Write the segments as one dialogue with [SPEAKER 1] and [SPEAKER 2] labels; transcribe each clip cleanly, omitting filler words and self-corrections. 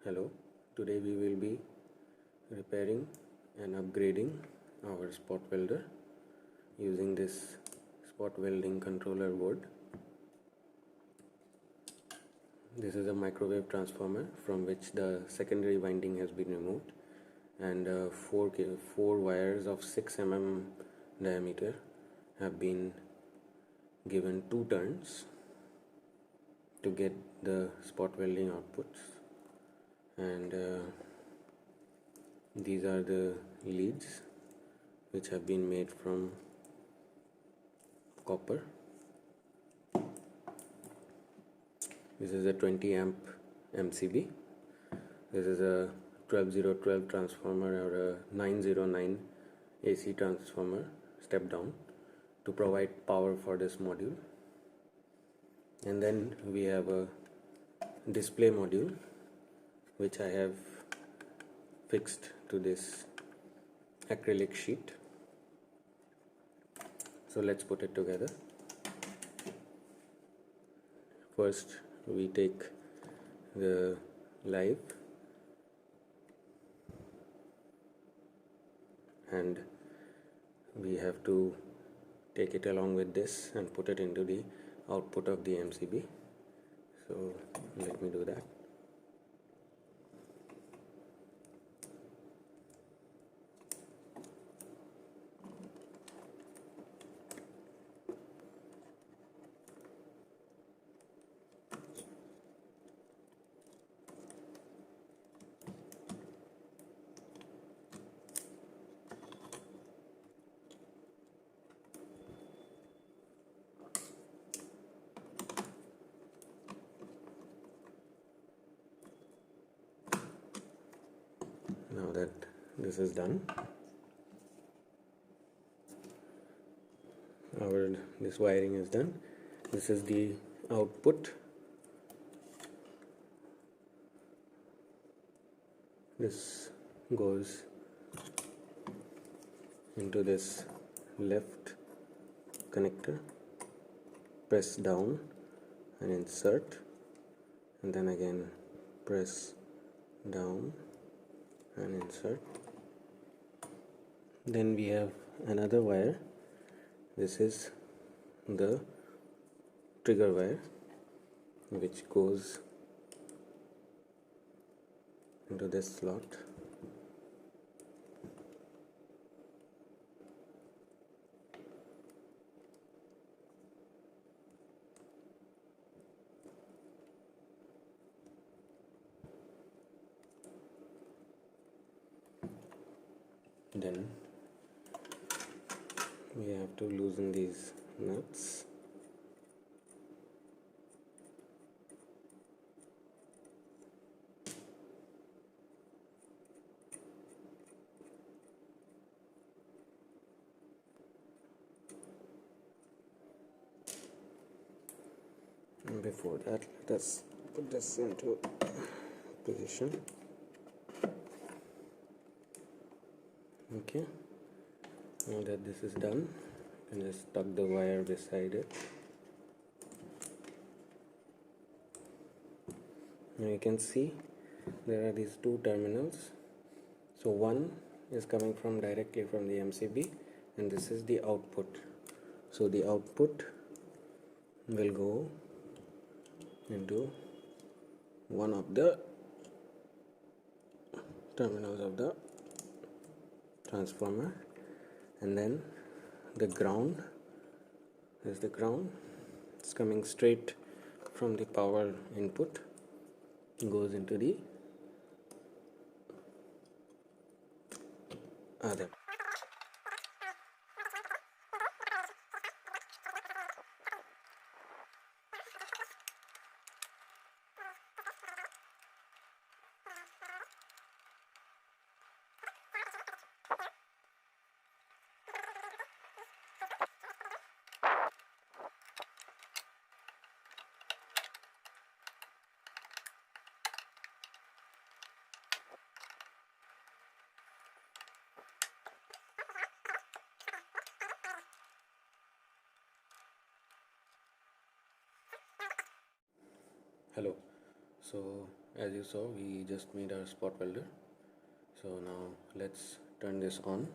[SPEAKER 1] Hello, today we will be repairing and upgrading our spot welder using this spot welding controller board. This is a microwave transformer from which the secondary winding has been removed, and four wires of 6 mm diameter have been given 2 turns to get the spot welding outputs. And these are the leads which have been made from copper. This is a 20 amp MCB. This is a 12012 transformer or a 909 AC transformer step down to provide power for this module. And then we have a display module which I have fixed to this acrylic sheet. So let's put it together. First we take the live and we have to take it along with this and put it into the output of the MCB. So let me do that. Now that this is done, this wiring is done. This is the output. This goes into this left connector. Press down and insert, and then again press down and insert. Then we have another wire. This is the trigger wire which goes into this slot. Then we have to loosen these nuts. And before that, let us put this into position. Okay, now that this is done, you can just tuck the wire beside it. Now you can see there are these 2 terminals. So one is coming from directly from the MCB, and this is the output. So the output will go into one of the terminals of the transformer, and then the ground is the ground. It's coming straight from the power input, goes into the other. Hello. So as you saw, we just made our spot welder. So now let's turn this on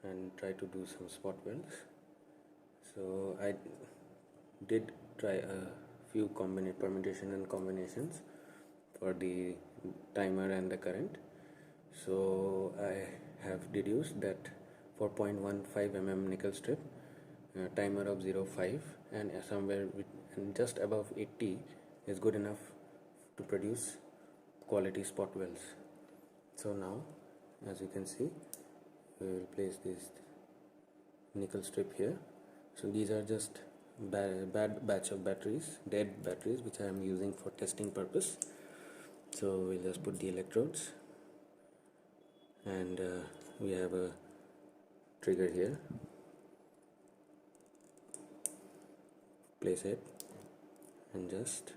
[SPEAKER 1] and try to do some spot welds. So I did try a few permutation and combinations for the timer and the current. So I have deduced that for 0.15 mm nickel strip, timer of 0.5 and somewhere and just above 80 is good enough to produce quality spot welds. So now, as you can see, we will place this nickel strip here. So these are just bad batch of batteries, dead batteries, which I am using for testing purpose. So we'll just put the electrodes, and we have a trigger here. Place it and just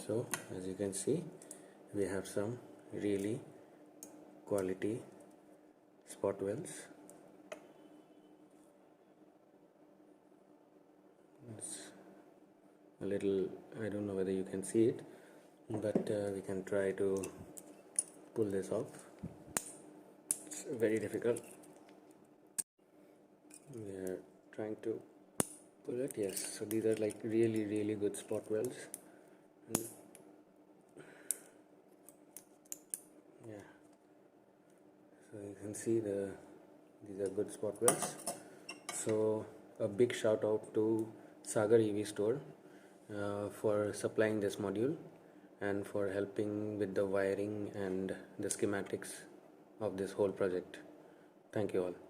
[SPEAKER 1] so as you can see, we have some really quality spot welds. It's a little, I don't know whether you can see it, but we can try to pull this off. It's very difficult. We are trying to pull it. Yes, so these are like really good spot welds. And yeah, so you can see these are good spot welds. So a big shout out to Sagar EV Store for supplying this module and for helping with the wiring and the schematics of this whole project. Thank you all.